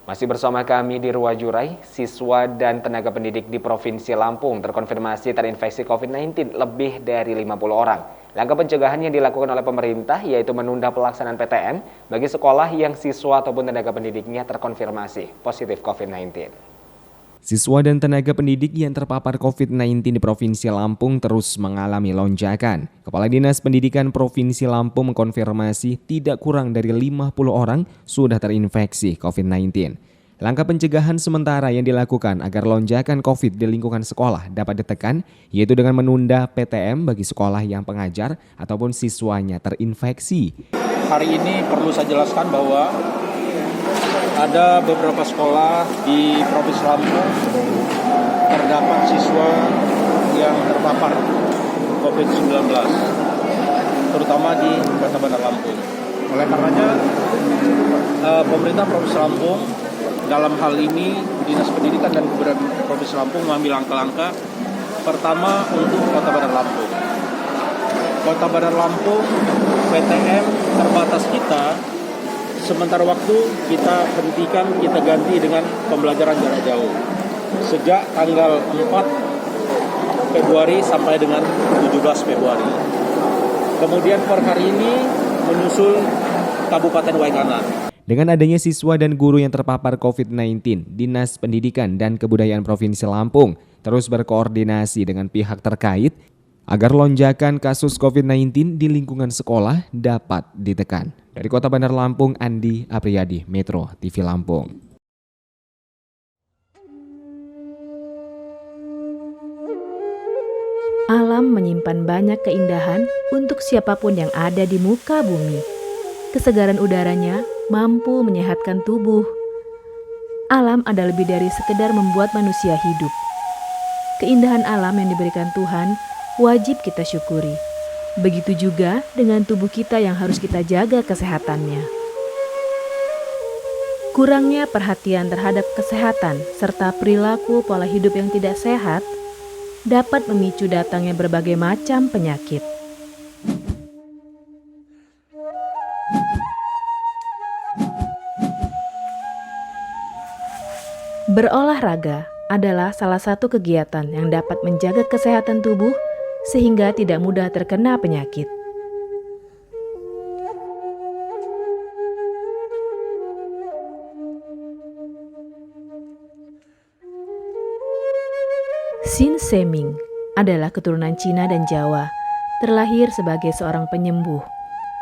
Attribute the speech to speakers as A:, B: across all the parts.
A: Masih bersama kami di Ruwajurai, siswa dan tenaga pendidik di Provinsi Lampung terkonfirmasi terinfeksi COVID-19 lebih dari 50 orang. Langkah pencegahan yang dilakukan oleh pemerintah yaitu menunda pelaksanaan PTM bagi sekolah yang siswa ataupun tenaga pendidiknya terkonfirmasi positif COVID-19. Siswa dan tenaga pendidik yang terpapar COVID-19 di Provinsi Lampung terus mengalami lonjakan. Kepala Dinas Pendidikan Provinsi Lampung mengkonfirmasi tidak kurang dari 50 orang sudah terinfeksi COVID-19. Langkah pencegahan sementara yang dilakukan agar lonjakan COVID di lingkungan sekolah dapat ditekan, yaitu dengan menunda PTM bagi sekolah yang pengajar ataupun siswanya terinfeksi.
B: Hari ini perlu saya jelaskan bahwa ada beberapa sekolah di Provinsi Lampung terdapat siswa yang terpapar COVID-19, terutama di Kota Bandar Lampung. Oleh karenanya, pemerintah Provinsi Lampung dalam hal ini Dinas Pendidikan dan Kebudayaan Provinsi Lampung mengambil langkah-langkah pertama untuk Kota Bandar Lampung. Kota Bandar Lampung, PTM terbatas kita. Sementara waktu kita hentikan, kita ganti dengan pembelajaran jarak jauh. Sejak tanggal 4 Februari sampai dengan 17 Februari. Kemudian per hari ini menyusul Kabupaten Waikanan.
A: Dengan adanya siswa dan guru yang terpapar COVID-19, Dinas Pendidikan dan Kebudayaan Provinsi Lampung terus berkoordinasi dengan pihak terkait agar lonjakan kasus COVID-19 di lingkungan sekolah dapat ditekan. Dari Kota Bandar Lampung, Andi Apriyadi, Metro TV Lampung.
C: Alam menyimpan banyak keindahan untuk siapapun yang ada di muka bumi. Kesegaran udaranya mampu menyehatkan tubuh. Alam ada lebih dari sekedar membuat manusia hidup. Keindahan alam yang diberikan Tuhan wajib kita syukuri. Begitu juga dengan tubuh kita yang harus kita jaga kesehatannya. Kurangnya perhatian terhadap kesehatan serta perilaku pola hidup yang tidak sehat dapat memicu datangnya berbagai macam penyakit. Berolahraga adalah salah satu kegiatan yang dapat menjaga kesehatan tubuh sehingga tidak mudah terkena penyakit. Sin Seming adalah keturunan Cina dan Jawa, terlahir sebagai seorang penyembuh.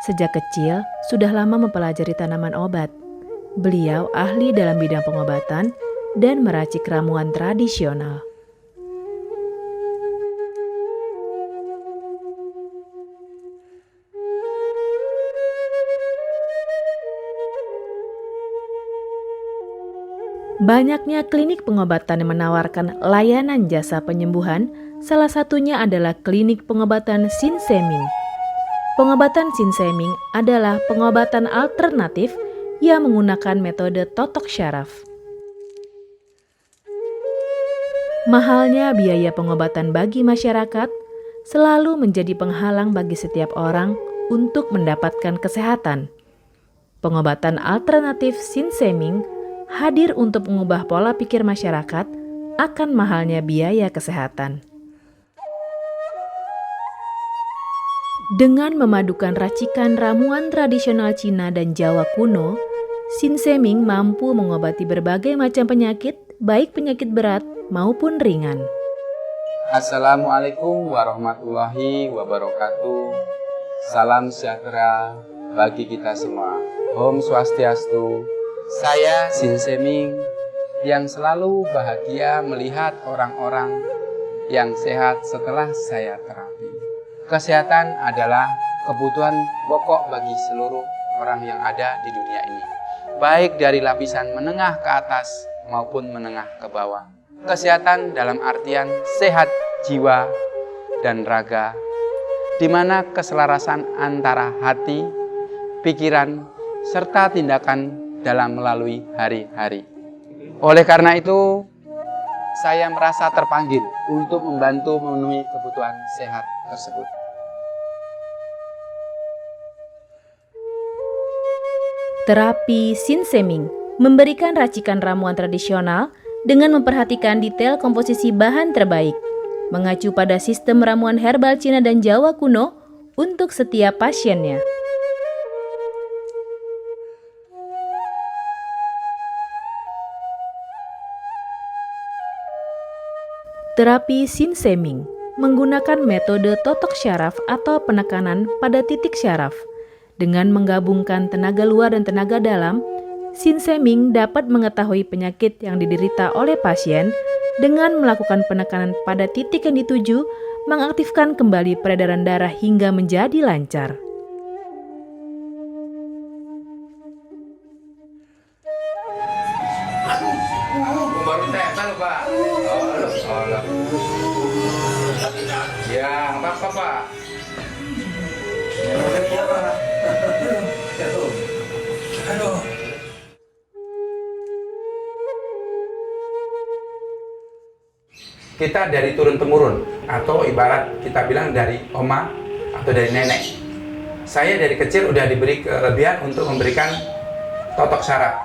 C: Sejak kecil, sudah lama mempelajari tanaman obat. Beliau ahli dalam bidang pengobatan dan meracik ramuan tradisional. Banyaknya klinik pengobatan yang menawarkan layanan jasa penyembuhan, salah satunya adalah klinik pengobatan Sin Seming. Pengobatan Sin Seming adalah pengobatan alternatif yang menggunakan metode totok syaraf. Mahalnya biaya pengobatan bagi masyarakat selalu menjadi penghalang bagi setiap orang untuk mendapatkan kesehatan. Pengobatan alternatif Sin Seming hadir untuk mengubah pola pikir masyarakat akan mahalnya biaya kesehatan. Dengan memadukan racikan ramuan tradisional Cina dan Jawa kuno, Sin Seming mampu mengobati berbagai macam penyakit, baik penyakit berat maupun ringan.
D: Assalamualaikum warahmatullahi wabarakatuh. Salam sejahtera bagi kita semua. Om Swastiastu. Saya Sin Seming yang selalu bahagia melihat orang-orang yang sehat setelah saya terapi. Kesehatan adalah kebutuhan pokok bagi seluruh orang yang ada di dunia ini, baik dari lapisan menengah ke atas maupun menengah ke bawah. Kesehatan dalam artian sehat jiwa dan raga, di mana keselarasan antara hati, pikiran, serta tindakan dalam melalui hari-hari. Oleh karena itu, saya merasa terpanggil untuk membantu memenuhi kebutuhan sehat tersebut.
C: Terapi Sin Seming memberikan racikan ramuan tradisional dengan memperhatikan detail komposisi bahan terbaik, mengacu pada sistem ramuan herbal Cina dan Jawa kuno untuk setiap pasiennya. Terapi Sinseming menggunakan metode totok syaraf atau penekanan pada titik syaraf. Dengan menggabungkan tenaga luar dan tenaga dalam, Sinseming dapat mengetahui penyakit yang diderita oleh pasien dengan melakukan penekanan pada titik yang dituju, mengaktifkan kembali peredaran darah hingga menjadi lancar.
D: Baru tempel, Pak. Ya, nggak apa-apa, Pak. Kita dari turun-temurun, atau ibarat kita bilang dari oma atau dari nenek. Saya dari kecil udah diberi kelebihan untuk memberikan totok saraf.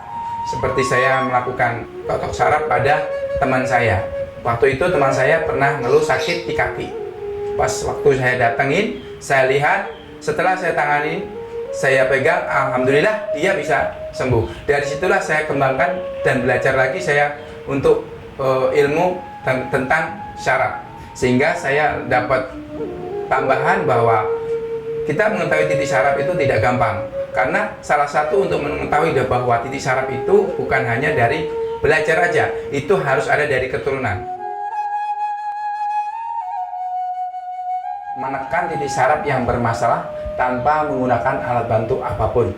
D: Seperti saya melakukan totok saraf pada teman saya. Waktu itu teman saya pernah ngeluh sakit di kaki. Pas waktu saya datengin, saya lihat, setelah saya tangani, saya pegang, alhamdulillah dia bisa sembuh. Dari situlah saya kembangkan dan belajar lagi saya untuk ilmu tentang syaraf, sehingga saya dapat tambahan bahwa kita mengetahui titik syaraf itu tidak gampang, karena salah satu untuk mengetahui bahwa titik syaraf itu bukan hanya dari belajar aja, itu harus ada dari keturunan. Menekan titik syaraf yang bermasalah tanpa menggunakan alat bantu apapun,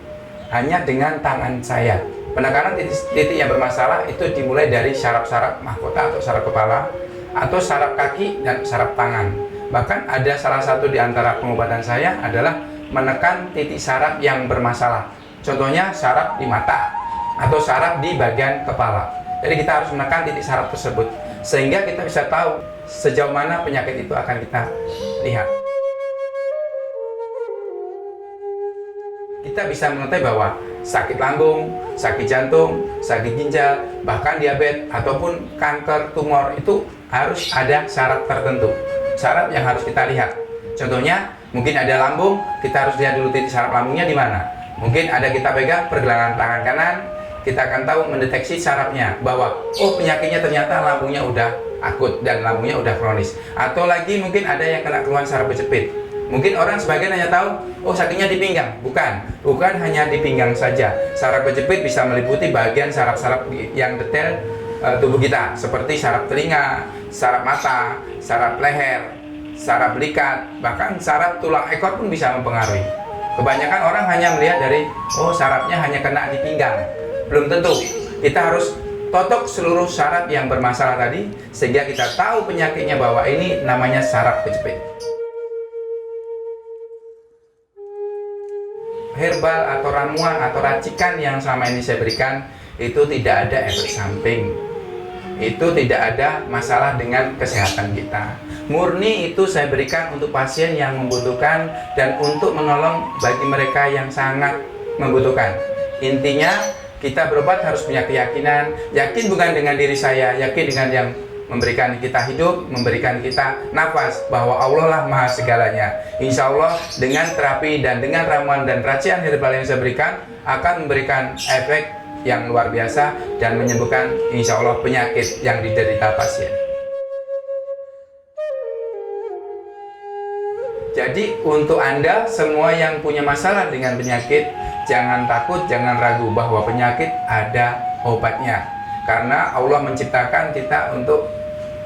D: hanya dengan tangan saya. Penekanan titik yang bermasalah itu dimulai dari saraf-saraf mahkota atau saraf kepala, atau saraf kaki dan saraf tangan. Bahkan ada salah satu di antara pengobatan saya adalah menekan titik saraf yang bermasalah. Contohnya saraf di mata atau saraf di bagian kepala. Jadi kita harus menekan titik saraf tersebut sehingga kita bisa tahu sejauh mana penyakit itu akan kita lihat. Kita bisa mengetahui bahwa sakit lambung, sakit jantung, sakit ginjal, bahkan diabetes ataupun kanker, tumor itu harus ada syarat tertentu. Syarat yang harus kita lihat. Contohnya, mungkin ada lambung, kita harus lihat dulu titik saraf lambungnya di mana. Mungkin ada kita pegang pergelangan tangan kanan, kita akan tahu mendeteksi sarafnya bahwa oh penyakitnya ternyata lambungnya udah akut dan lambungnya udah kronis. Atau lagi mungkin ada yang kena keluhan saraf kejepit. Mungkin orang sebagian hanya tahu, oh sakitnya di pinggang. Bukan hanya di pinggang saja. Saraf kejepit bisa meliputi bagian saraf-saraf yang detail tubuh kita, seperti saraf telinga, saraf mata, saraf leher, saraf belikat, bahkan saraf tulang ekor pun bisa mempengaruhi. Kebanyakan orang hanya melihat dari, oh sarafnya hanya kena di pinggang. Belum tentu. Kita harus totok seluruh saraf yang bermasalah tadi, sehingga kita tahu penyakitnya bahwa ini namanya saraf kejepit. Herbal atau ramuan atau racikan yang selama ini saya berikan itu tidak ada efek samping, itu tidak ada masalah dengan kesehatan kita. Murni itu saya berikan untuk pasien yang membutuhkan dan untuk menolong bagi mereka yang sangat membutuhkan. Intinya kita berobat harus punya keyakinan, yakin bukan dengan diri saya, yakin dengan yang memberikan kita hidup, memberikan kita nafas, bahwa Allah lah maha segalanya. Insya Allah dengan terapi dan dengan ramuan dan racian herbal yang saya berikan akan memberikan efek yang luar biasa dan menyembuhkan insya Allah penyakit yang diderita pasien. Jadi untuk Anda semua yang punya masalah dengan penyakit, jangan takut, jangan ragu bahwa penyakit ada obatnya. Karena Allah menciptakan kita untuk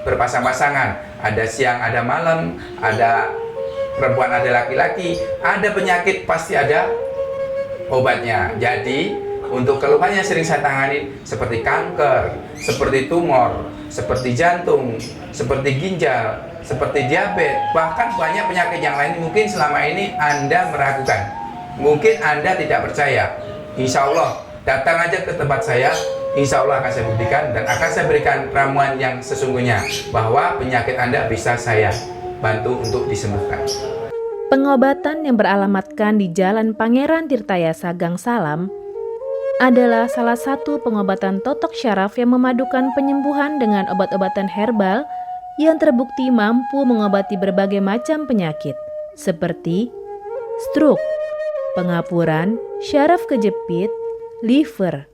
D: berpasang-pasangan, ada siang, ada malam, ada perempuan, ada laki-laki, ada penyakit pasti ada obatnya. Jadi untuk keluhan yang sering saya tangani seperti kanker, seperti tumor, seperti jantung, seperti ginjal, seperti diabetes, bahkan banyak penyakit yang lain mungkin selama ini Anda meragukan, mungkin Anda tidak percaya. Insya Allah datang aja ke tempat saya, insya Allah akan saya buktikan dan akan saya berikan ramuan yang sesungguhnya bahwa penyakit Anda bisa saya bantu untuk disembuhkan.
C: Pengobatan yang beralamatkan di Jalan Pangeran Tirtayasa Gang Salam adalah salah satu pengobatan totok syaraf yang memadukan penyembuhan dengan obat-obatan herbal yang terbukti mampu mengobati berbagai macam penyakit seperti stroke, pengapuran, syaraf kejepit, liver,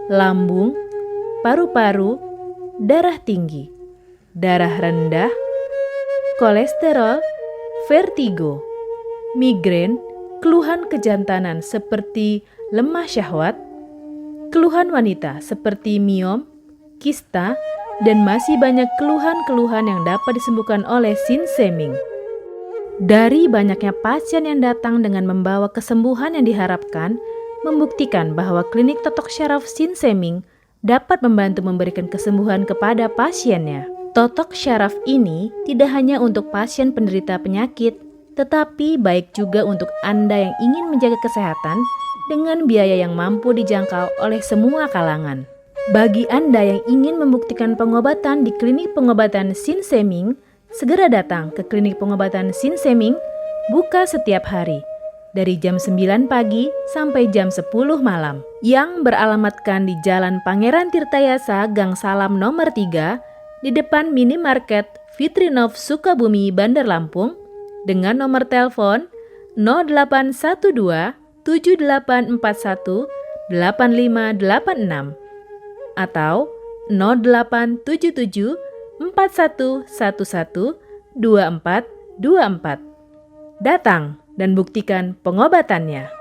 C: lambung, paru-paru, darah tinggi, darah rendah, kolesterol, vertigo, migrain, keluhan kejantanan seperti lemah syahwat, keluhan wanita seperti miom, kista, dan masih banyak keluhan-keluhan yang dapat disembuhkan oleh Sinseming. Dari banyaknya pasien yang datang dengan membawa kesembuhan yang diharapkan, membuktikan bahwa klinik totok syaraf Sinseming dapat membantu memberikan kesembuhan kepada pasiennya. Totok syaraf ini tidak hanya untuk pasien penderita penyakit, tetapi baik juga untuk Anda yang ingin menjaga kesehatan dengan biaya yang mampu dijangkau oleh semua kalangan. Bagi Anda yang ingin membuktikan pengobatan di klinik pengobatan Sinseming, segera datang ke klinik pengobatan Sinseming, buka setiap hari dari jam 9 pagi sampai jam 10 malam, yang beralamatkan di Jalan Pangeran Tirtayasa, Gang Salam nomor 3, di depan minimarket Fitrinov Sukabumi, Bandar Lampung, dengan nomor telepon 0812 7841 8586 atau 0877 4111 2424. Datang dan buktikan pengobatannya.